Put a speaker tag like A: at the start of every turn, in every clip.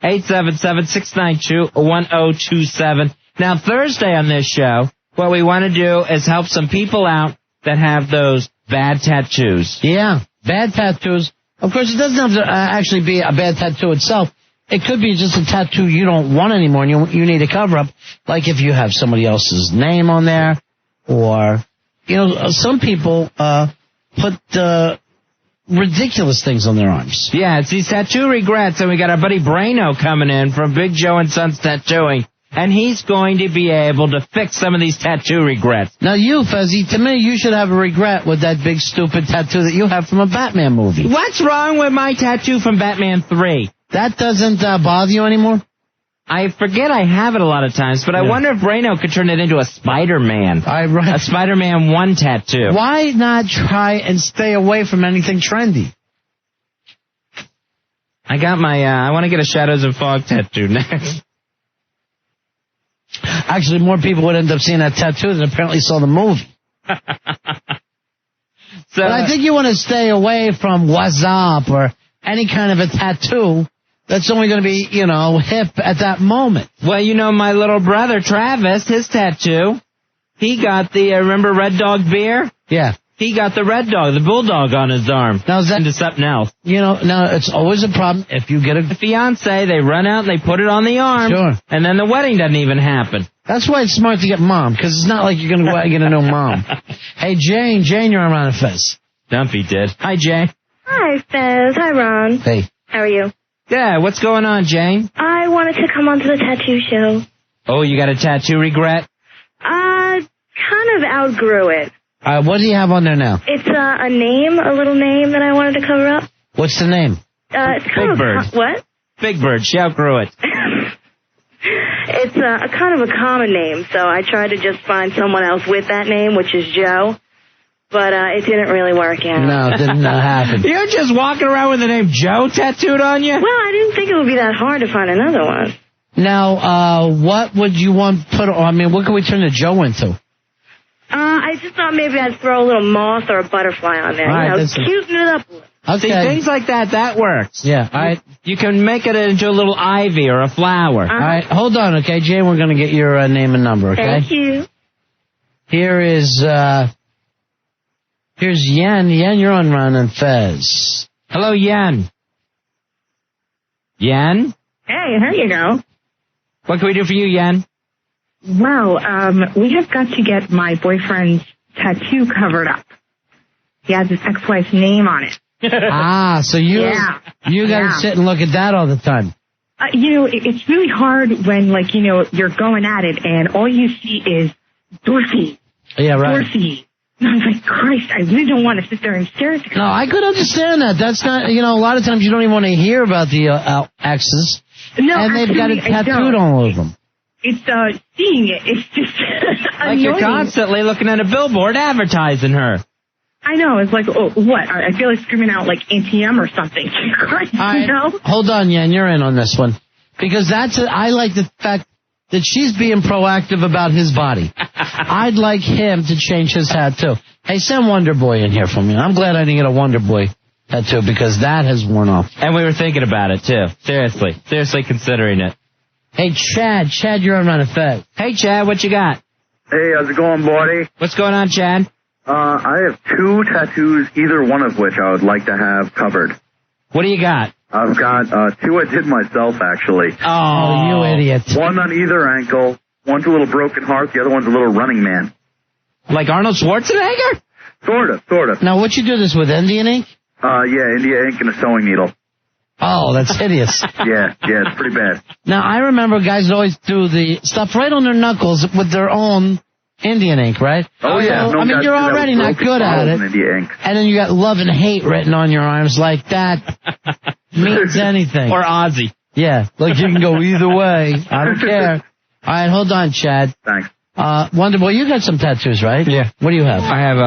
A: 877-692-1027. Now, Thursday on this show, what we want to do is help some people out that have those bad tattoos.
B: Yeah, bad tattoos. Of course, it doesn't have to actually be a bad tattoo itself. It could be just a tattoo you don't want anymore and you need a cover-up, like if you have somebody else's name on there, or, some people put ridiculous things on their arms.
A: Yeah, it's these tattoo regrets, and we got our buddy Brano coming in from Big Joe and Sons Tattooing, and he's going to be able to fix some of these tattoo regrets.
B: Now you, Fezzy, to me, you should have a regret with that big stupid tattoo that you have from a Batman movie.
A: What's wrong with my tattoo from Batman 3?
B: That doesn't bother you anymore?
A: I forget I have it a lot of times, but I wonder if Brano could turn it into a Spider-Man. A Spider-Man 1 tattoo.
B: Why not try and stay away from anything trendy?
A: I got my, I want to get a Shadows and Fog tattoo next.
B: Actually, more people would end up seeing that tattoo than apparently saw the movie. But I think you want to stay away from WhatsApp or any kind of a tattoo that's only going to be, hip at that moment.
A: Well, my little brother, Travis, his tattoo, he got the, remember Red Dog beer?
B: Yeah.
A: He got the Red Dog, the bulldog on his arm.
B: Now is that
A: into something else?
B: Now it's always a problem if you get a
A: fiance, they run out and they put it on the arm.
B: Sure.
A: And then the wedding doesn't even happen.
B: That's why it's smart to get mom, because it's not like you're going to go out and get a new mom. Hey, Jane, you're on Ron and Fez.
A: Dumpy did. Hi, Jane.
C: Hi, Fez. Hi, Ron.
B: Hey.
C: How are you?
A: Yeah, what's going on, Jane?
C: I wanted to come onto the tattoo show.
A: Oh, you got a tattoo regret?
C: Kind of outgrew it.
B: What do you have on there now?
C: It's a name, a little name that I wanted to cover up.
B: What's the name?
C: It's kind
A: Big Bird.
C: What?
A: Big Bird. She outgrew it.
C: It's a kind of a common name, so I tried to just find someone else with that name, which is Joe. But it didn't really work out.
B: No, it didn't happen.
A: You're just walking around with the name Joe tattooed on you?
C: Well, I didn't think it would be that hard to find another one.
B: Now, what would you want put on? I mean, what can we turn the Joe into?
C: I just thought maybe I'd throw a little moth or a butterfly on there.
B: Right,
C: Cuten it up.
B: Okay.
A: See, things like that works.
B: Yeah, all right.
A: You can make it into a little ivy or a flower.
B: All right, hold on, okay, Jane, we're going to get your name and number, okay?
C: Thank you.
B: Here's Yen. Yen, you're on Ron and Fez.
A: Hello, Yen. Yen?
D: Hey, there you go.
A: What can we do for you, Yen?
D: Well, we have got to get my boyfriend's tattoo covered up. He has his ex-wife's name on it.
B: So you got to sit and look at that all the time.
D: It's really hard when, you're going at it and all you see is Dorothy.
B: Yeah, right.
D: Dorothy. And I was like, Christ, I really don't want to sit there and stare at the
B: No, I could understand that. That's not, a lot of times you don't even want to hear about the exes.
D: No,
B: and they've got it tattooed on all of them.
D: It's, seeing it, it's just
A: like you're constantly looking at a billboard advertising her.
D: I know, it's like, what? I feel like screaming out like ATM or something. Christ,
B: Hold on, Yen, you're in on this one. Because I like the fact that she's being proactive about his body. I'd like him to change his tattoo. Hey, send Wonder Boy in here for me. I'm glad I didn't get a Wonder Boy tattoo because that has worn off.
A: And we were thinking about it, too. Seriously considering it.
B: Hey, Chad, you're on Run of Fed.
A: Hey, Chad, what you got?
E: Hey, how's it going, buddy?
A: What's going on, Chad?
E: I have 2 tattoos, either one of which I would like to have covered.
A: What do you got?
E: I've got 2 I did myself, actually.
A: Oh,
B: you idiot.
E: One on either ankle. One's a little broken heart. The other one's a little running man.
A: Like Arnold Schwarzenegger?
E: Sort of.
B: Now, what you do this with, Indian ink?
E: Yeah, India ink and a sewing needle.
B: Oh, that's hideous.
E: yeah, it's pretty bad.
B: Now, I remember guys always do the stuff right on their knuckles with their own Indian ink, right?
E: Oh, yeah.
B: So, you're already not good at it.
E: India ink.
B: And then you got love and hate written on your arms like that means anything.
A: Or Ozzy.
B: Yeah, like you can go either way. I don't care. All right, hold on, Chad.
E: Thanks.
B: Wonder Boy, you got some tattoos, right?
F: Yeah.
B: What do you have?
F: I have,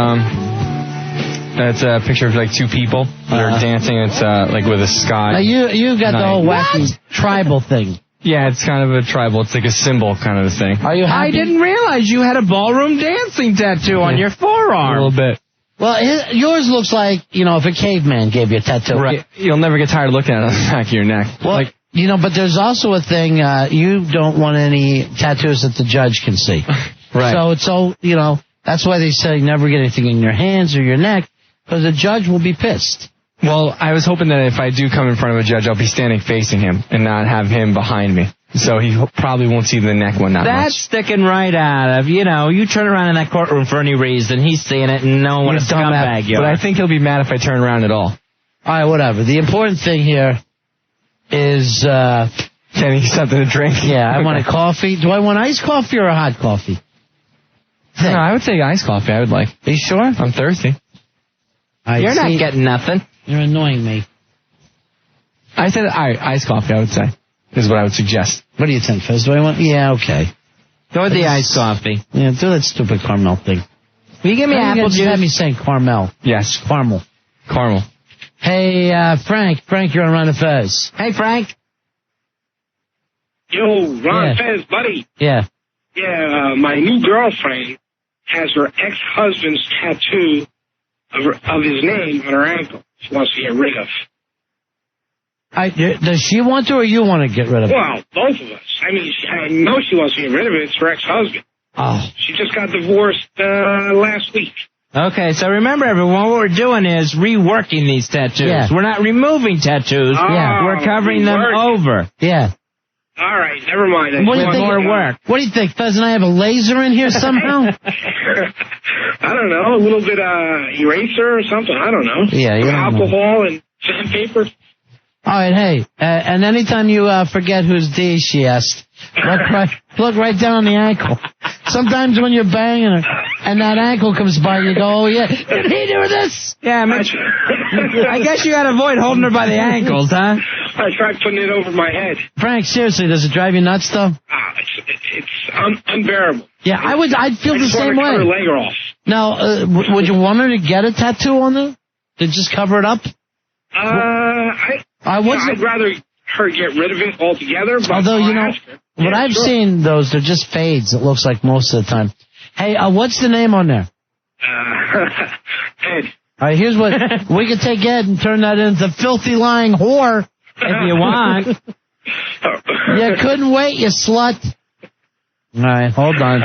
F: it's a picture of, 2 people. They're dancing. It's, with a sky.
B: Now, you got the whole wacky tribal thing.
F: Yeah, it's kind of a tribal. It's like a symbol kind of a thing.
B: Are you happy?
A: I didn't realize you had a ballroom dancing tattoo on your forearm.
F: A little bit.
B: Well, yours looks like, if a caveman gave you a tattoo.
F: Right. You'll never get tired of looking at it on the back of your neck.
B: Well, You know, but there's also a thing, you don't want any tattoos that the judge can see.
F: Right.
B: So it's all, you know, that's why they say never get anything in your hands or your neck, because the judge will be pissed.
F: Well, I was hoping that if I do come in front of a judge, I'll be standing facing him and not have him behind me. So he probably won't see the neck one that
A: That's
F: much.
A: sticking right out of, you know, you turn around in that courtroom for any reason, he's seeing it and knowing what a scumbag you
F: But
A: are.
F: I think he'll be mad if I turn around at all.
B: All right, whatever. The important thing here is,
F: Getting something to drink.
B: yeah, I want a coffee. Do I want iced coffee or a hot coffee?
F: No, I would say iced coffee. I would like.
B: Are you sure?
F: I'm thirsty.
A: You're not getting nothing.
B: You're annoying me.
F: I said iced coffee, I would say, is what I would suggest.
B: What do you think, Fizz? Do I want? Yeah, okay.
A: Go with the iced coffee.
B: Yeah, do that stupid caramel thing.
A: Will you give me apple
B: You had
A: juice?
B: me saying caramel.
F: Yes.
B: Caramel.
F: Caramel.
B: Hey, Frank. Frank, you're on Ron and Fez.
A: Hey, Frank.
G: Yo, Ron
B: Yeah.
G: Fez, buddy.
B: Yeah.
G: Yeah, my new girlfriend has her ex-husband's tattoo of his name on her ankle. She wants to get rid of.
B: Does she want to or you want to get rid of it?
G: Well, both of us. I mean, I know she wants to get rid of it. It's her ex-husband.
B: Oh.
G: She just got divorced last week.
A: Okay, so remember, everyone, what we're doing is reworking these tattoos.
B: Yeah.
A: We're not removing tattoos.
G: Yeah.
A: We're covering them
G: rework.
A: over.
B: Yeah.
G: All right, never mind. I
B: What do you
G: just
B: think?
G: want
A: more work.
B: What do you think, Fez and I have a laser in here somehow?
G: I don't know, a little bit eraser or something. I don't know.
B: Yeah, you don't know.
G: alcohol and sandpaper.
B: All right, hey, and anytime you forget who's D, she asked, look right down on the ankle. Sometimes when you're banging her and that ankle comes by, you go, oh, yeah, did he do this?
A: Yeah, I guess you gotta avoid holding her by the ankles, huh?
G: I tried putting it over my head.
B: Frank, seriously, does it drive you nuts, though?
G: It's unbearable.
B: Yeah, I'd feel
G: I
B: the
G: just
B: same
G: want to cut her
B: way.
G: leg off.
B: Now, would you want her to get a tattoo on there? To just cover it up?
G: I'd rather her get rid of it altogether. But
B: Although, you know,
G: ask her.
B: what
G: Yeah,
B: I've
G: sure.
B: seen, those, they're just fades, it looks like most of the time. Hey, what's the name on there?
G: Ed.
B: All right, here's what, we could take Ed and turn that into filthy lying whore.
A: If you want.
B: You couldn't wait, you slut. All right, hold on.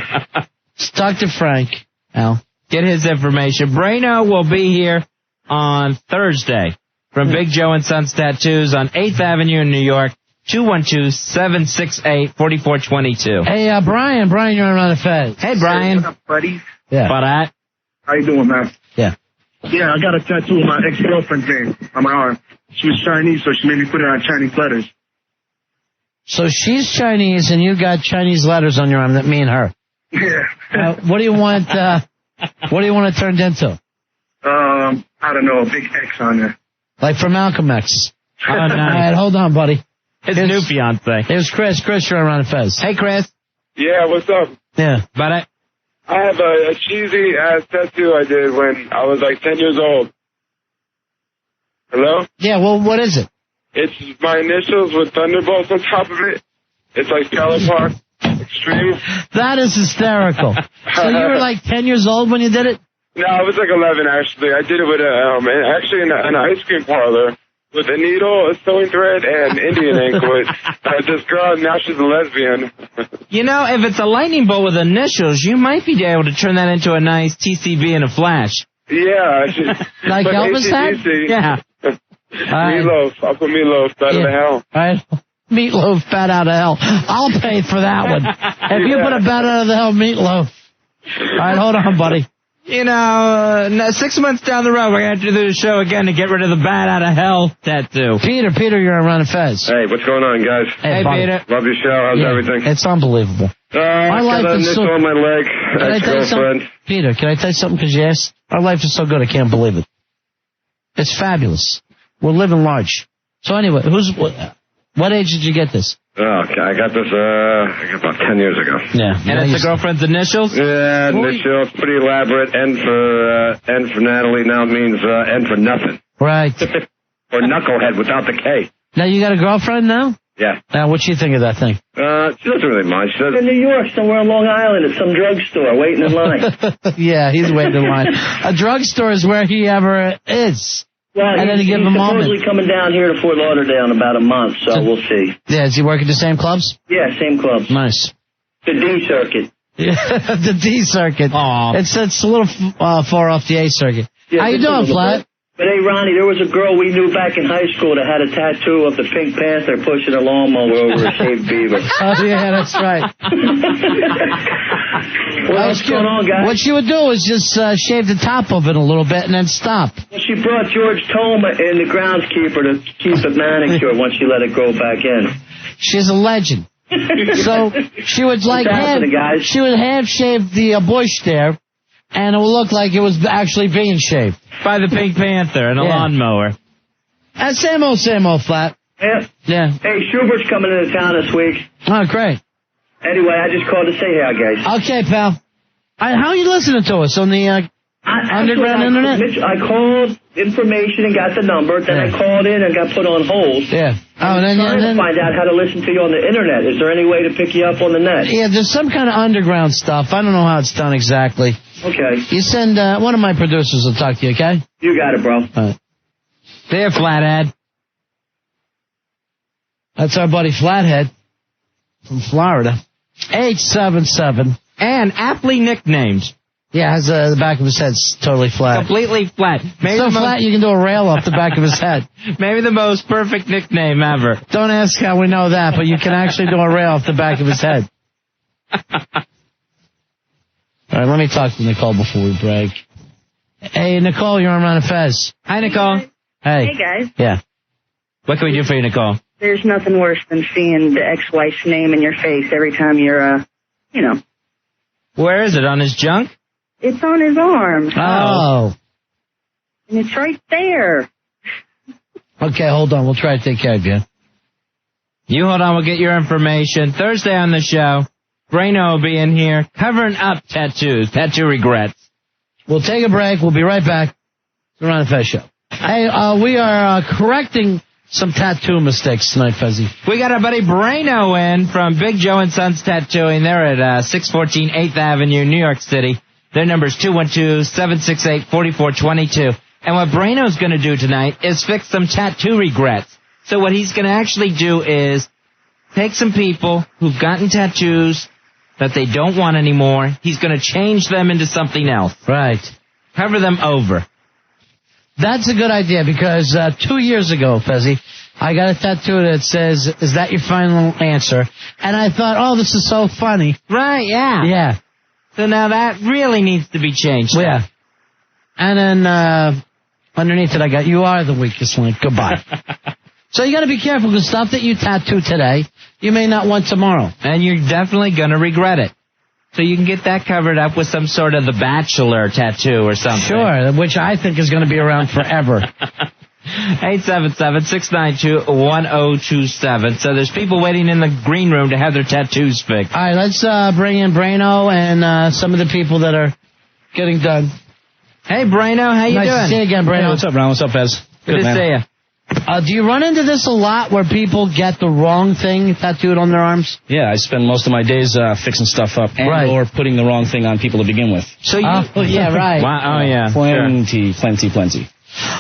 B: Talk to Frank, Al.
A: Get his information. Brano will be here on Thursday from Big Joe and Sons Tattoos on 8th Avenue in New York, 212-768-4422.
B: Hey, Brian, you're on the Fez.
A: Hey, Brian.
E: What's up, buddy?
B: Yeah.
A: But
E: How you doing, man?
B: Yeah.
E: Yeah, I got a tattoo of my ex-girlfriend's name on my arm. She was Chinese, so she made me put it on Chinese letters.
B: So she's Chinese and you got Chinese letters on your arm that mean her.
E: Yeah.
B: What do you want, it turned into?
E: I don't know, a big X on there.
B: Like for Malcolm X.
A: Oh, nice.
B: All right, hold on, buddy.
A: his new fiance.
B: Here's Chris. Chris, you're on Fez.
A: Hey, Chris.
H: Yeah, what's up?
B: Yeah.
A: But
H: I have a cheesy ass tattoo I did when I was like 10 years old. Hello?
B: Yeah, well, what is it?
H: It's my initials with thunderbolts on top of it. It's like Trailer Park Extreme.
B: That is hysterical. So you were like 10 years old when you did it?
H: No, I was like 11 actually. I did it with actually in an ice cream parlor with a needle, a sewing thread, and Indian ink with this girl. Now she's a lesbian.
A: you know, if it's a lightning bolt with initials, you might be able to turn that into a nice TCB in a flash.
H: Yeah.
B: Like
H: but
B: Elvis had?
H: AC/DC.
A: Yeah.
H: Meatloaf. I'll put Meatloaf out of the hell.
B: All right. Meatloaf, bat out of hell. I'll pay for that one. If you put a bat out of the hell, Meatloaf. All right, hold on, buddy.
A: You know, 6 months down the road, we're going to have to do the show again to get rid of the bat out of hell tattoo.
B: Peter, you're on Fez.
H: Hey, what's going on, guys?
A: Hey,
B: buddy.
A: Peter.
H: Love your show. How's everything?
B: It's unbelievable.
H: I
B: life
H: got a
B: is
H: nick
B: so-
H: on my leg.
B: Can I tell you something?
H: Ex-girlfriend.
B: Peter, can I tell you something? Because you asked. Our life is so good, I can't believe it. It's fabulous. We're living large. So anyway, what age did you get this?
H: Oh, okay. I got this about 10 years ago.
B: Yeah.
A: And it's the girlfriend's initials?
H: Yeah, initials, pretty elaborate. N for Natalie now means N for nothing.
B: Right.
H: Or knucklehead without the K.
B: Now you got a girlfriend now?
H: Yeah.
B: Now what you think of that thing?
H: She doesn't really mind. She says,
I: In New York, somewhere on Long Island, at some drugstore, waiting in line.
B: Yeah, he's waiting in line. A drugstore is where he ever is.
I: Well,
B: and then
I: he's
B: give him a moment.
I: supposedly coming down here to Fort Lauderdale in about a month, so we'll see.
B: Yeah, is he working the same clubs?
I: Yeah, same clubs.
B: Nice.
I: The D circuit.
B: Yeah, the D circuit.
A: Aw.
B: It's a little far off the A circuit.
I: Yeah,
B: How you doing, Flat?
I: But hey, Ronnie, there was a girl we knew back in high school that had a tattoo of the Pink Panther pushing a lawnmower over a shaved beaver.
B: Oh, yeah, that's right.
I: What's going on, guys?
B: What she would do is just shave the top of it a little bit and then stop.
I: Well, she brought George Toma in, the groundskeeper, to keep it manicured once she let it grow back in.
B: She's a legend. So she would she would half shave the bush there, and it would look like it was actually being shaved
A: by the Pink Panther and a lawnmower.
B: And same old, Flat.
I: Yeah.
B: Yeah.
I: Hey, Schubert's coming into town this week.
B: Oh, great.
I: Anyway, I just called to say hi, guys.
B: Okay, pal. How are you listening to us on the underground internet?
I: Mitch, I called information and got the number. Then I called in and got put on hold.
B: Yeah.
I: I'm trying to find out how to listen to you on the internet. Is there any way to pick you up on the net?
B: Yeah, there's some kind of underground stuff. I don't know how it's done exactly.
I: Okay.
B: You send one of my producers will talk to you, okay?
I: You got it, bro.
B: All right.
A: There, Flathead.
B: That's our buddy Flathead from Florida. 877.
A: And aptly nicknamed.
B: Yeah, has the back of his head's totally flat.
A: Completely flat. Maybe
B: so flat you can do a rail off the back of his head.
A: Maybe the most perfect nickname ever.
B: Don't ask how we know that, but you can actually do a rail off the back of his head. All right, let me talk to Nicole before we break. Hey, Nicole, you're on Ron and Fez.
A: Hi, Nicole.
B: Hey.
C: Hey, guys.
B: Yeah.
A: What can we do for you, Nicole?
C: There's nothing worse than seeing the ex-wife's name in your face every time you're,
A: Where is it? On his junk?
C: It's on his arm.
B: Oh.
C: And it's right there.
B: Okay, hold on. We'll try to take care of you.
A: You hold on. We'll get your information. Thursday on the show, Braino will be in here covering up tattoos, tattoo regrets.
B: We'll take a break. We'll be right back. It's the Ron and Fez Show. Hey, we are correcting some tattoo mistakes tonight, Fezzy.
A: We got our buddy Braino in from Big Joe and Sons Tattooing. They're at 614 8th Avenue, New York City. Their number is 212-768-4422. And what Braino's going to do tonight is fix some tattoo regrets. So what he's going to actually do is take some people who've gotten tattoos that they don't want anymore. He's going to change them into something else.
B: Right.
A: Cover them over.
B: That's a good idea because 2 years ago, Fezzy, I got a tattoo that says, "Is that your final answer?" And I thought, oh, this is so funny.
A: Right, yeah.
B: Yeah.
A: So now that really needs to be changed.
B: Well, yeah. And then underneath it, I got, "You are the weakest link. Goodbye." So you got to be careful because stuff that you tattoo today, you may not want tomorrow.
A: And you're definitely going to regret it. So you can get that covered up with some sort of The Bachelor tattoo or something.
B: Sure, which I think is going to be around forever.
A: 877-692-1027. So there's people waiting in the green room to have their tattoos fixed.
B: All right, let's bring in Braino and some of the people that are getting done.
A: Hey, Braino, how you doing?
B: Nice to see you again, Braino.
J: Hey, what's up, Ron? What's up, Fez?
A: Good to see you.
B: Do you run into this a lot where people get the wrong thing tattooed on their arms?
J: Yeah, I spend most of my days fixing stuff up and or putting the wrong thing on people to begin with.
A: So you,
B: yeah, right.
A: Wow, oh, yeah.
J: Plenty.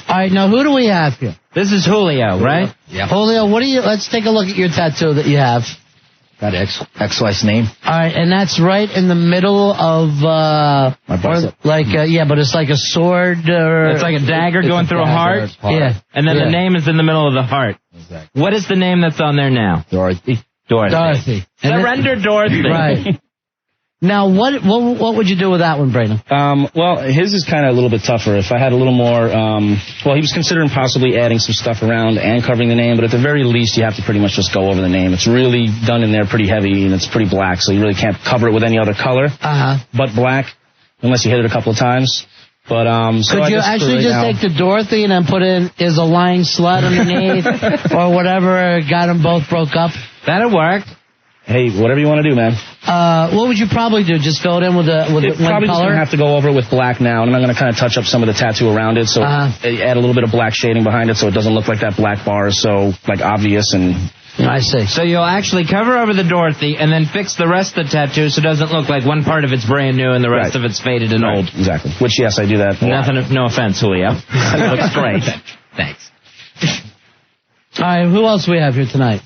B: All right, now who do we have here?
A: This is Julio, right?
B: Yeah. Julio, let's take a look at your tattoo that you have.
K: Got ex-wife's name.
B: All right, and that's right in the middle of,
K: my bicep.
B: But it's like a sword or...
A: It's like a dagger going through a heart.
B: Yeah.
A: And then the name is in the middle of the heart.
K: Exactly.
A: What is the name that's on there now?
K: Dorothy.
A: Surrender Dorothy.
B: Right. Now, what would you do with that one, Braden?
J: Well, his is kind of a little bit tougher. If I had a little more, he was considering possibly adding some stuff around and covering the name, but at the very least, you have to pretty much just go over the name. It's really done in there pretty heavy, and it's pretty black, so you really can't cover it with any other color but black, unless you hit it a couple of times. But
B: could you actually just take the Dorothy and then put in "is a lying slut" underneath, or whatever? Got them both broke up.
A: That'll work.
J: Hey, whatever you want to do, man.
B: What would you probably do? Just fill it in with one
J: probably
B: color?
J: Just gonna have to go over it with black now, and I'm going to kind of touch up some of the tattoo around it, so add a little bit of black shading behind it, so it doesn't look like that black bar is so obvious and.
B: I see.
A: So you'll actually cover over the Dorothy and then fix the rest of the tattoo so it doesn't look like one part of it's brand new and the rest of it's faded and old.
J: Exactly. Which, yes, I do that.
A: No offense, Julio. It looks great. Thanks.
B: All right, who else do we have here tonight?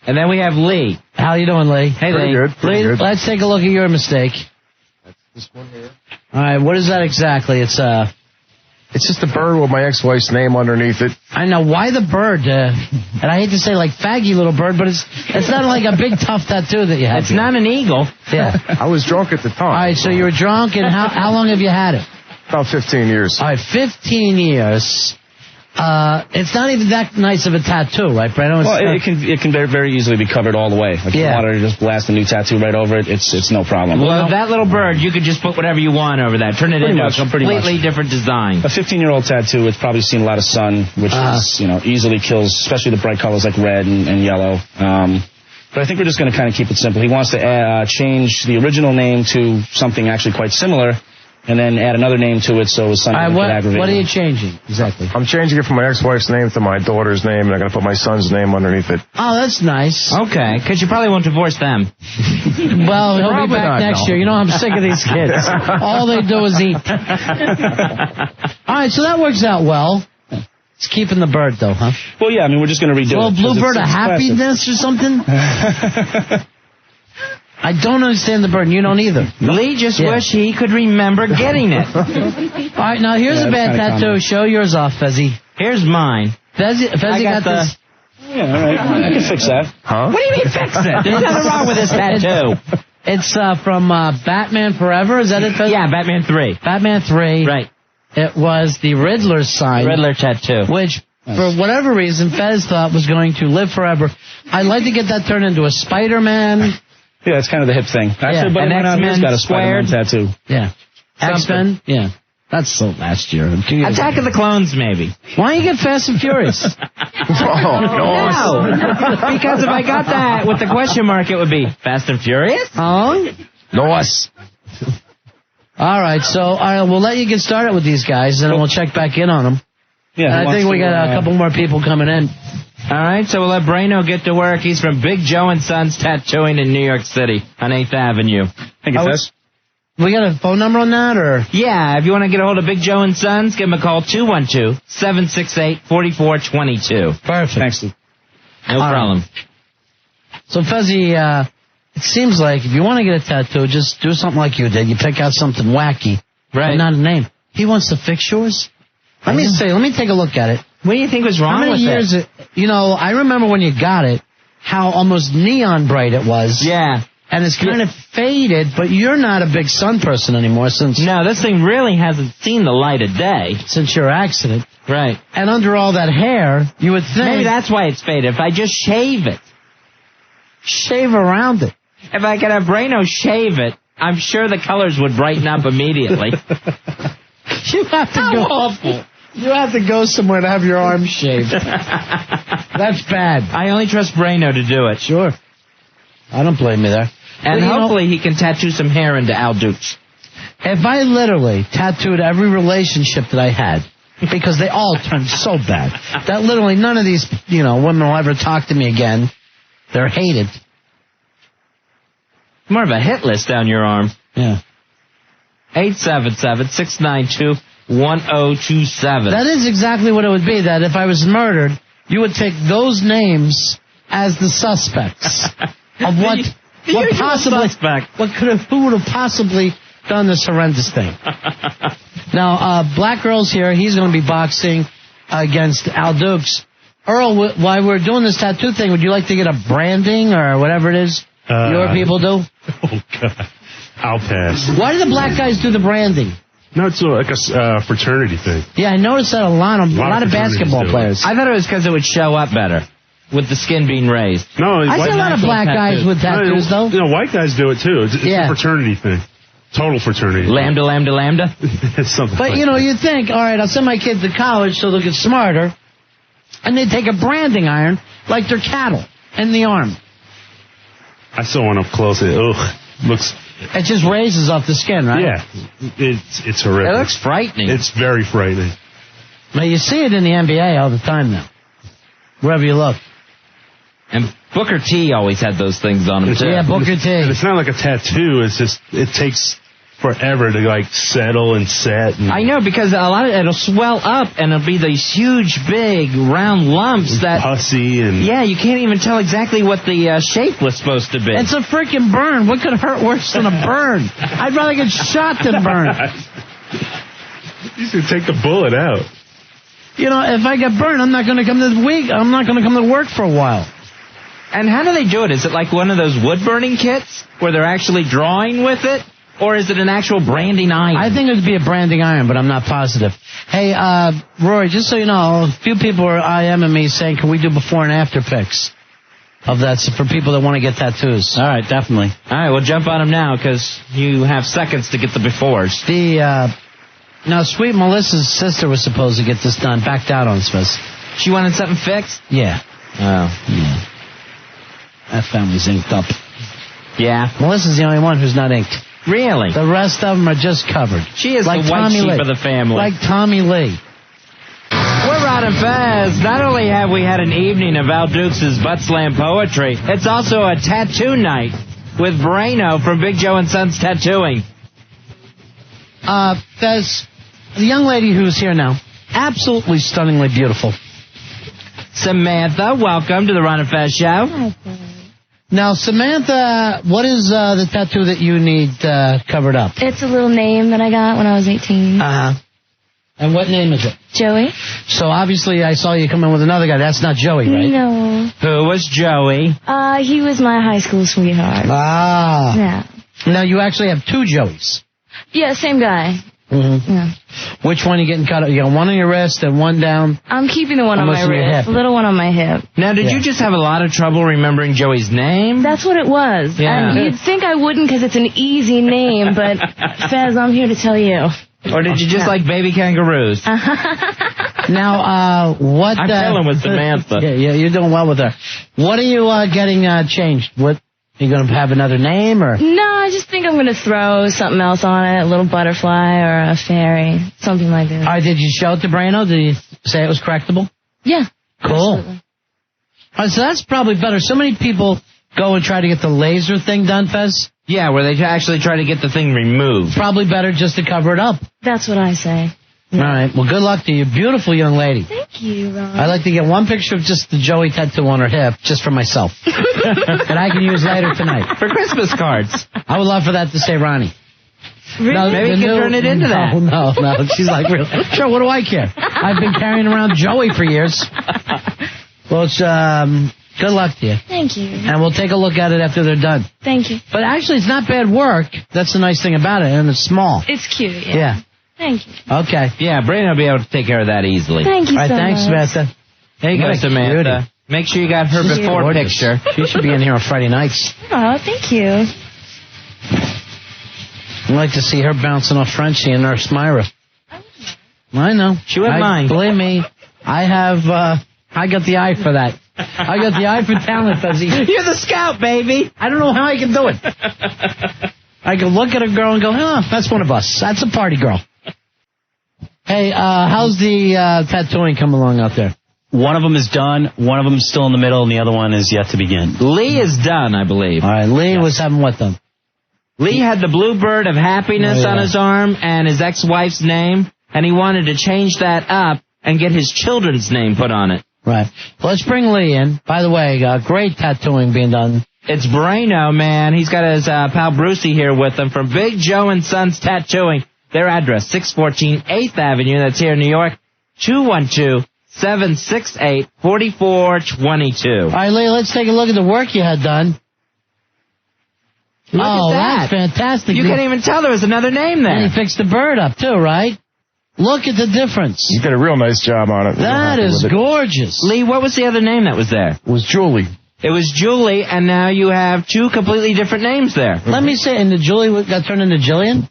A: And then we have Lee.
B: How you doing, Lee?
A: Hey,
L: Pretty
A: Lee.
L: good. Pretty good.
B: Let's take a look at your mistake.
L: That's this one here.
B: All right, what is that exactly? It's
L: just a bird with my ex-wife's name underneath it.
B: I know, why the bird? And I hate to say like faggy little bird, but it's not like a big tough tattoo that you have.
A: It's not an eagle.
B: Yeah.
L: I was drunk at the time.
B: All right, so you were drunk, and how long have you had it?
L: About 15 years.
B: All right, 15 years. It's not even that nice of a tattoo, right, Brandon?
J: Well, it can very easily be covered all the way. If you wanted to just blast a new tattoo right over it, it's no problem.
A: Well, that little bird, you could just put whatever you want over that. Turn it into a completely different design.
J: A 15-year-old tattoo, it's probably seen a lot of sun, which is, easily kills, especially the bright colors like red and yellow. But I think we're just going to kind of keep it simple. He wants to change the original name to something actually quite similar, and then add another name to it so his son could aggravate
B: What are
J: him.
B: you changing exactly?
L: I'm changing it from my ex-wife's name to my daughter's name, and I'm going to put my son's name underneath it.
B: Oh, that's nice.
A: Okay, because you probably won't divorce them.
B: Well, he'll
L: Probably
B: be back
L: not,
B: next
L: no.
B: year. You know, I'm sick of these kids. All they do is eat. All right, so that works out well. It's keeping the bird, though, huh?
J: Well, yeah, I mean, we're just going to redo
B: Well,
J: it. 'cause
B: Bluebird of
J: it's classic.
B: happiness or something? I don't understand the bird, and you don't either.
A: Lee just wish he could remember getting it.
B: All right, now here's a bad tattoo. Show yours off, Fezzy.
A: Here's mine.
B: Fezzy got this.
J: Yeah, all right. I can fix that.
L: Huh?
A: What do you mean fix it? There's nothing wrong with this tattoo.
B: It's from Batman Forever. Is that it, Fezzy?
A: Yeah, Batman 3.
B: Batman 3.
A: Right.
B: It was the Riddler sign.
A: Riddler tattoo.
B: Which, for whatever reason, Fez thought was going to live forever. I'd like to get that turned into a Spider-Man.
J: Yeah, it's kind of the hip thing. Actually, but
A: An
J: X-Men got a Spider-Man
A: squared.
J: tattoo.
B: Yeah. X-Men? Yeah. That's so last year.
A: Attack of the Clones, maybe.
B: Why don't you get Fast and Furious?
A: No, because if I got that with the question mark, it would be Fast and Furious?
B: Oh?
L: Nos.
B: All right, so we'll let you get started with these guys, and then we'll check back in on them.
J: Yeah,
B: I think we got a couple more people coming in.
A: All right, so we'll let Brano get to work. He's from Big Joe and Sons Tattooing in New York City on 8th Avenue.
J: Thank you, Fez.
B: We got a phone number on that, or?
A: Yeah, if you want to get a hold of Big Joe and Sons, give them a call, 212-768-4422.
B: Perfect.
J: Thanks, Steve.
A: No problem.
B: So, Fezzy, it seems like if you want to get a tattoo, just do something like you did. You pick out something wacky,
A: right?
B: But not a name. He wants to fix yours? Let me take a look at it.
A: What do you think was wrong with
B: How many years
A: it?
B: I remember when you got it, how almost neon bright it was.
A: Yeah.
B: And it's kind of faded, but you're not a big sun person anymore since...
A: No, this thing really hasn't seen the light of day.
B: Since your accident.
A: Right.
B: And under all that hair, you would think...
A: Maybe that's why it's faded. If I just shave it.
B: Shave around it.
A: If I could have Brano shave it, I'm sure the colors would brighten up immediately.
B: You have to
A: How
B: go...
A: awful.
B: You have to go somewhere to have your arm shaved. That's bad.
A: I only trust Brano to do it.
B: Sure. I don't blame you there.
A: And hopefully he can tattoo some hair into Al Dukes.
B: If I literally tattooed every relationship that I had, because they all turned so bad, that literally none of these, women will ever talk to me again. They're hated.
A: More of a hit list down your arm.
B: Yeah.
A: 877-692-1027.
B: That is exactly what it would be, that if I was murdered, you would take those names as the suspects of who would have possibly done this horrendous thing. Now, Black Girl's here. He's going to be boxing against Al Dukes. Earl, while we're doing this tattoo thing, would you like to get a branding or whatever it is your people do?
M: Oh, God. I'll pass.
B: Why do the black guys do the branding?
M: No, it's like a fraternity thing.
B: Yeah, I noticed that a lot of basketball players.
A: I thought it was because it would show up better with the skin being raised.
M: No,
B: I see a lot of black guys with tattoos, though.
M: White guys do it, too. It's a fraternity thing. Total fraternity.
A: Lambda, lambda, lambda.
M: It's something
B: But, you think, all right, I'll send my kids to college so they'll get smarter, and they take a branding iron like they're cattle in the arm.
M: I saw one up close. Looks...
B: It just raises off the skin, right?
M: Yeah. It's horrific.
A: It looks frightening.
M: It's very frightening.
B: But you see it in the NBA all the time now. Wherever you look.
A: And Booker T always had those things on him, too.
B: Yeah, Booker T.
M: It's not like a tattoo. It's just, it takes forever to like settle and set. And
A: I know, because a lot of it'll swell up and it'll be these huge, big, round lumps that
M: pussy and
A: yeah, you can't even tell exactly what the shape was supposed to be.
B: It's a freaking burn. What could hurt worse than a burn? I'd rather get shot than burn.
M: You should take the bullet out.
B: You know, if I get burned, I'm not going to come to work for a while.
A: And how do they do it? Is it like one of those wood burning kits where they're actually drawing with it? Or is it an actual branding iron?
B: I think it would be a branding iron, but I'm not positive. Hey, Rory, just so you know, a few people are IMing me saying, can we do before and after pics of that for people that want to get tattoos?
K: All right, definitely.
A: All right, well, jump on them now because you have seconds to get the befores.
B: Now, Sweet Melissa's sister was supposed to get this done, backed out on this.
A: She wanted something fixed?
B: Yeah.
A: Oh.
B: Yeah. That family's inked up.
A: Yeah.
B: Melissa's the only one who's not inked.
A: Really?
B: The rest of them are just covered.
A: She is
B: like
A: the white
B: Tommy
A: sheep
B: Lee.
A: of the family.
B: Like Tommy Lee.
A: We're Rod and Fez. Not only have we had an evening of Al Dukes' butt slam poetry, it's also a tattoo night with Brano from Big Joe and Sons Tattooing.
B: Fez, the young lady who's here now, absolutely stunningly beautiful.
A: Samantha, welcome to the Rod and Fez show.
N: Hi,
B: Now, Samantha, what is the tattoo that you need covered up?
N: It's a little name that I got when I was 18.
B: Uh-huh. And what name is it?
N: Joey.
B: So obviously I saw you come in with another guy. That's not Joey, right?
N: No.
A: Who was Joey?
N: He was my high school sweetheart.
B: Ah.
N: Yeah.
B: Now you actually have two Joeys.
N: Yeah, same guy.
B: Mm-hmm.
N: Yeah.
B: Which one are you getting cut? You got one on your wrist and one down?
N: I'm keeping the one on my
B: Almost in your
N: wrist.
B: hip.
N: The little one on my hip.
A: Now, did you just have a lot of trouble remembering Joey's name?
N: That's what it was.
A: Yeah.
N: And you'd think I wouldn't because it's an easy name, but Fez, I'm here to tell you.
A: Or did you just like baby kangaroos?
B: Now, what...
A: I'm telling with Samantha.
B: Yeah, you're doing well with her. What are you getting changed? What, are you going to have another name, or...?
N: No, I just think I'm going to throw something else on it, a little butterfly or a fairy, something like that.
B: All right, did you show it to Brano? Did you say it was correctable?
N: Yeah.
B: Cool.
N: Absolutely.
B: All right, so that's probably better. So many people go and try to get the laser thing done, Fez.
A: Yeah, where they actually try to get the thing removed.
B: Probably better just to cover it up.
N: That's what I say.
B: All right, well, good luck to you. Beautiful young lady.
N: Thank you, Ron.
B: I'd like to get one picture of just the Joey tattoo on her hip, just for myself. And I can use later tonight.
A: For Christmas cards.
B: I would love for that to say Ronnie.
N: Really?
B: No,
A: Maybe you can turn it into that.
B: No. She's like, really? Sure, what do I care? I've been carrying around Joey for years. Well, it's, good luck to you.
N: Thank you.
B: And we'll take a look at it after they're done.
N: Thank you.
B: But actually, it's not bad work. That's the nice thing about it, and it's small.
N: It's cute, yeah.
B: Yeah.
N: Thank you.
B: Okay.
A: Yeah, Brandon will be able to take care of that easily.
N: Thank you
B: All right,
N: so
B: thanks,
N: much.
B: Samantha.
A: There you go,
B: What a
A: Samantha.
B: cutie.
A: Make sure you got her
B: She's
A: before
B: gorgeous.
A: picture.
B: She should be in here on Friday nights.
N: Oh, thank you.
B: I'd like to see her bouncing off Frenchie and Nurse Myra. I know.
A: She wouldn't mind.
B: Believe me, I have, I got the eye for that. I got the eye for talent, Fuzzy.
A: You're the scout, baby.
B: I don't know how I can do it. I can look at a girl and go, that's one of us. That's a party girl. Hey, how's the tattooing come along out there?
K: One of them is done, one of them is still in the middle, and the other one is yet to begin.
A: Lee is done, I believe.
B: All right, Lee was having what done?
A: Lee had the bluebird of happiness on his arm and his ex-wife's name, and he wanted to change that up and get his children's name put on it.
B: Right. Well, let's bring Lee in. By the way, great tattooing being done.
A: It's Brano, man. He's got his pal Brucey here with him from Big Joe and Sons Tattooing. Their address, 614 8th Avenue. That's here in New York. 212-768-4422.
B: All right, Lee, let's take a look at the work you had done.
A: Look at that.
B: That's fantastic.
A: You can't even tell there was another name there.
B: And he fixed the bird up, too, right? Look at the difference.
L: You did a real nice job on it.
B: That is gorgeous.
A: Lee, what was the other name that was there?
L: It was Julie.
A: It was Julie, and now you have two completely different names there.
B: Let me say, and the Julie got turned into Jillian?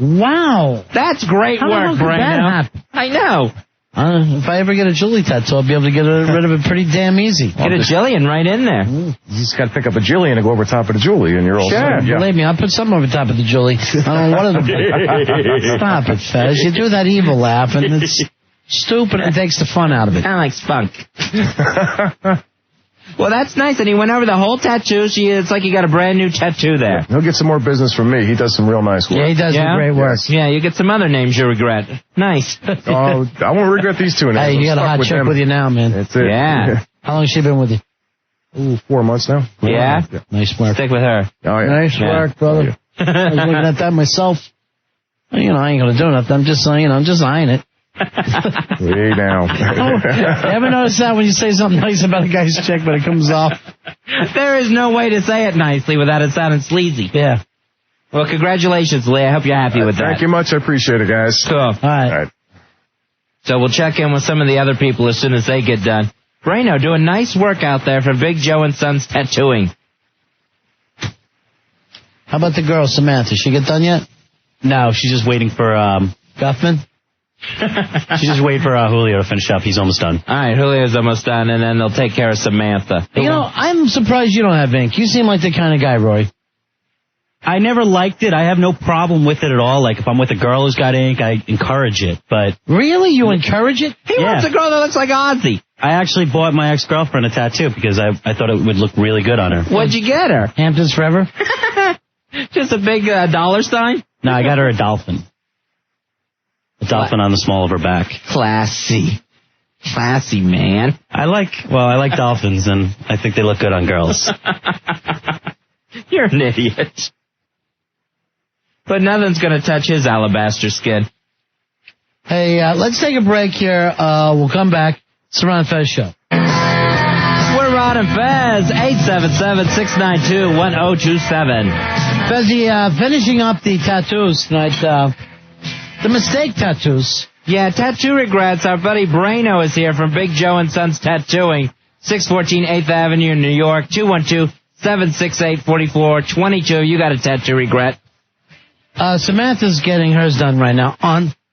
B: Wow.
A: That's great work,
B: How could that
A: Brano.
B: happen?
A: I know.
B: If I ever get a Julie tattoo, I'll be able to get rid of it pretty damn easy.
A: Get a Jillian right in there.
L: You just got to pick up a Jillian and go over top of the Julie, and you're all
B: Sure,
L: set. Yeah.
B: believe me, I'll put something over top of the Julie. I don't know what it'll be. Stop it, Fez. You do that evil laugh, and it's stupid and takes the fun out of it.
A: Kind of like spunk. Well, that's nice. And he went over the whole tattoo. It's like you got a brand new tattoo there.
L: He'll get some more business from me. He does some real nice work.
B: Yeah, he does some great work.
A: Yeah, you get some other names you regret. Nice.
L: Oh, I won't regret these two names.
B: Hey, you got a hot chick with you now, man.
L: That's it.
A: Yeah.
B: How long has she been with you?
L: Ooh, 4 months now.
A: Yeah?
B: Nice work.
A: Stick with her.
L: Oh, yeah.
B: Nice work, brother. I was looking at that myself. You know, I ain't going to do nothing. I'm just saying, I'm just eyeing it.
L: Way down.
B: You ever notice that when you say something nice about a guy's chick, but it comes off?
A: There is no way to say it nicely without it sounding sleazy.
B: Yeah.
A: Well, congratulations, Lee. I hope you're happy with that.
L: Thank you much. I appreciate it, guys.
A: Cool.
B: All right.
A: So we'll check in with some of the other people as soon as they get done. Brano doing nice work out there for Big Joe and Sons Tattooing.
B: How about the girl, Samantha? She get done yet?
K: No, she's just waiting for
B: Guffman.
K: She's just waiting for Julio to finish up. He's almost done.
A: All right, Julio's almost done, and then they'll take care of Samantha.
B: You know, I'm surprised you don't have ink. You seem like the kind of guy, Roy.
K: I never liked it. I have no problem with it at all. Like, if I'm with a girl who's got ink, I encourage it. But
B: really? You encourage it?
A: He wants a girl that looks like Ozzy.
K: I actually bought my ex-girlfriend a tattoo because I thought it would look really good on her.
A: What'd you get her?
B: Hamptons Forever?
A: Just a big dollar sign?
K: No, I got her a dolphin. A dolphin on the small of her back.
A: Classy. Classy, man.
K: I like dolphins, and I think they look good on girls.
A: You're an idiot. But nothing's going to touch his alabaster skin.
B: Hey, let's take a break here. We'll come back. It's the Ron Fez Show.
A: We're Ron and Fez, 877-692-1027.
B: Fezzy, finishing up the tattoos tonight, the mistake tattoos.
A: Yeah, tattoo regrets. Our buddy Brano is here from Big Joe and Sons Tattooing, 614 8th Avenue in New York, 212-768-4422. You got a tattoo regret.
B: Samantha's getting hers done right now.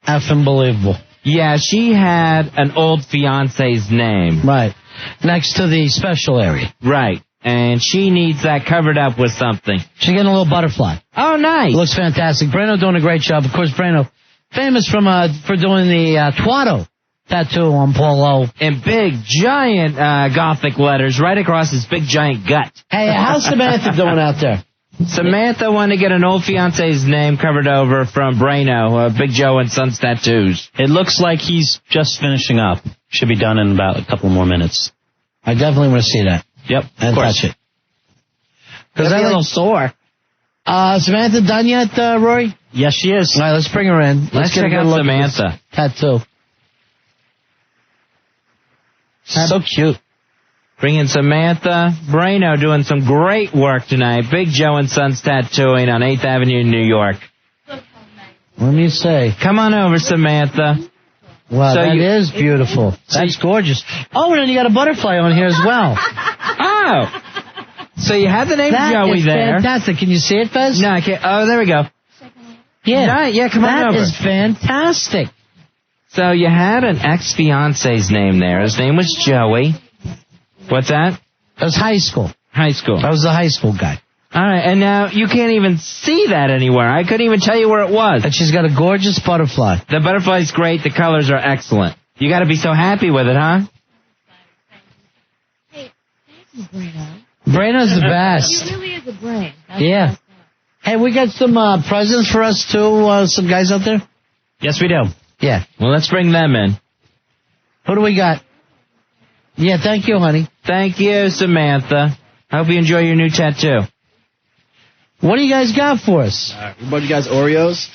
B: Unbelievable.
A: Yeah, she had an old fiance's name.
B: Right. Next to the special area.
A: Right. And she needs that covered up with something.
B: She's getting a little butterfly.
A: Oh, nice.
B: Looks fantastic. Brano doing a great job. Of course, Brano, famous for doing the Tuato tattoo on Polo.
A: In big, giant Gothic letters right across his big, giant gut.
B: Hey, how's Samantha doing out there?
A: Samantha wanted to get an old fiance's name covered over from Brano, Big Joe and Sons Tattoos.
K: It looks like he's just finishing up. Should be done in about a couple more minutes.
B: I definitely want to see that.
K: Yep,
B: and touch it.
A: Because I'm a little sore.
B: Samantha done yet, Rory?
K: Yes, she is.
B: All right, let's bring her in.
A: Let's
B: get
A: check
B: a good
A: out
B: look
A: Samantha.
B: at this tattoo.
K: So cute.
A: Bringing Samantha Brano doing some great work tonight. Big Joe and Sons Tattooing on 8th Avenue in New York.
B: Let me say.
A: Come on over, Samantha.
B: Wow, so that is beautiful. That's gorgeous. Oh, and then you got a butterfly on here as well.
A: Oh. So you have the name Joey there.
B: Fantastic. Can you see it, Fez?
A: No, I can't. Oh, there we go.
B: Yeah.
A: Right, yeah, come on over.
B: That is fantastic.
A: So you had an ex-fiance's name there. His name was Joey. What's that?
B: That was high school.
A: High school.
B: I was a high school guy.
A: All right, and now you can't even see that anywhere. I couldn't even tell you where it was.
B: And she's got a gorgeous butterfly.
A: The butterfly's great. The colors are excellent. You got to be so happy with it, huh?
N: Hey, thank you, Brano.
B: Brano's the best.
N: He really is a brain.
B: Yeah. Hey, we got some presents for us, too, some guys out there?
K: Yes, we do.
B: Yeah.
A: Well, let's bring them in.
B: Who do we got? Yeah, thank you, honey.
A: Thank you, Samantha. I hope you enjoy your new tattoo.
B: What do you guys got for us?
O: We bought you guys Oreos.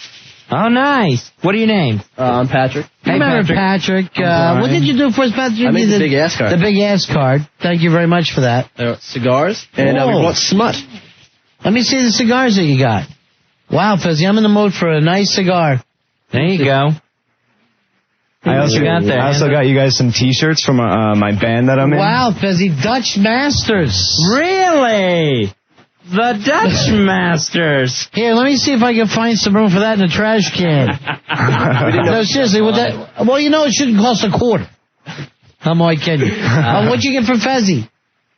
A: Oh, nice. What are your names?
O: I'm Patrick.
B: Hey, Patrick. What did you do for us, Patrick?
O: I made the big ass card.
B: The big ass card. Thank you very much for that.
O: Cigars. And we bought Smut.
B: Let me see the cigars that you got. Wow, Fuzzy, I'm in the mood for a nice cigar.
A: There you go.
P: I also got you guys some T-shirts from my band that I'm in.
B: Wow, Fuzzy, Dutch Masters.
A: Really? The Dutch Masters.
B: Here, let me see if I can find some room for that in the trash can. No, seriously, well, you know it shouldn't cost $0.25. I'm only kidding. What'd you get for Fezzy?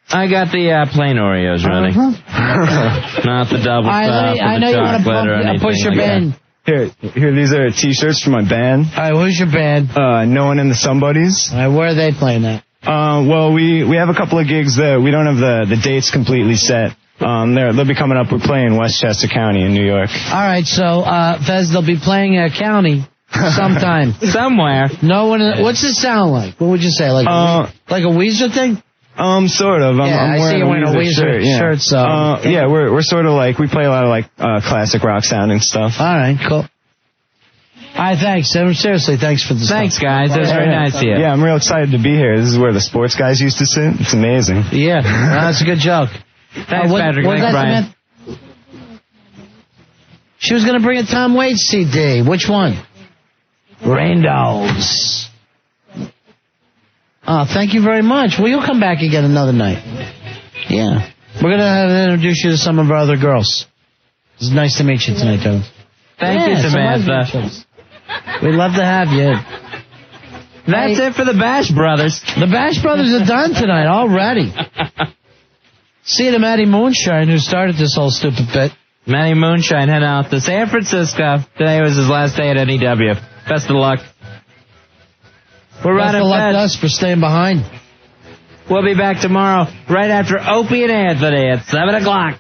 A: I got the plain Oreos ready. Not the double stuff
B: I know you want to push your band.
P: Here, these are T-shirts for my band.
B: All right, who's your band?
P: No One and the Somebodies.
B: All right, where are they playing at?
P: Well, we have a couple of gigs that we don't have the dates completely set. They'll be coming up. We're playing Westchester County in New York.
B: All right, so Fez, they'll be playing a county sometime.
A: Somewhere.
B: No one. What's it sound like? What would you say? Like a Weezer thing?
P: Sort of.
B: I see you wearing a Weezer shirt. So
P: yeah, we're sort of like we play a lot of like classic rock sounding stuff.
B: All right, cool. All right, thanks. Seriously, thanks for the
A: Thanks,
B: stuff.
A: guys. It was very nice of you.
P: Yeah, I'm real excited to be here. This is where the sports guys used to sit. It's amazing.
B: Yeah, that's a good joke.
A: Thanks, Patrick. Thanks, Brian.
B: She was going to bring a Tom Waits CD. Which one? Rain Dogs. Oh, thank you very much. Well, you'll come back again another night. Yeah. We're going to introduce you to some of our other girls. It's nice to meet you tonight, Tony.
A: Thank you, Samantha.
B: We'd love to have you.
A: That's it for the Bash Brothers.
B: The Bash Brothers are done tonight already. See you to Matty Moonshine, who started this whole stupid bit.
A: Matty Moonshine heading out to San Francisco. Today was his last day at NEW. Best of luck. We're
B: Best of luck to us for staying behind.
A: We'll be back tomorrow right after Opie and Anthony at 7 o'clock.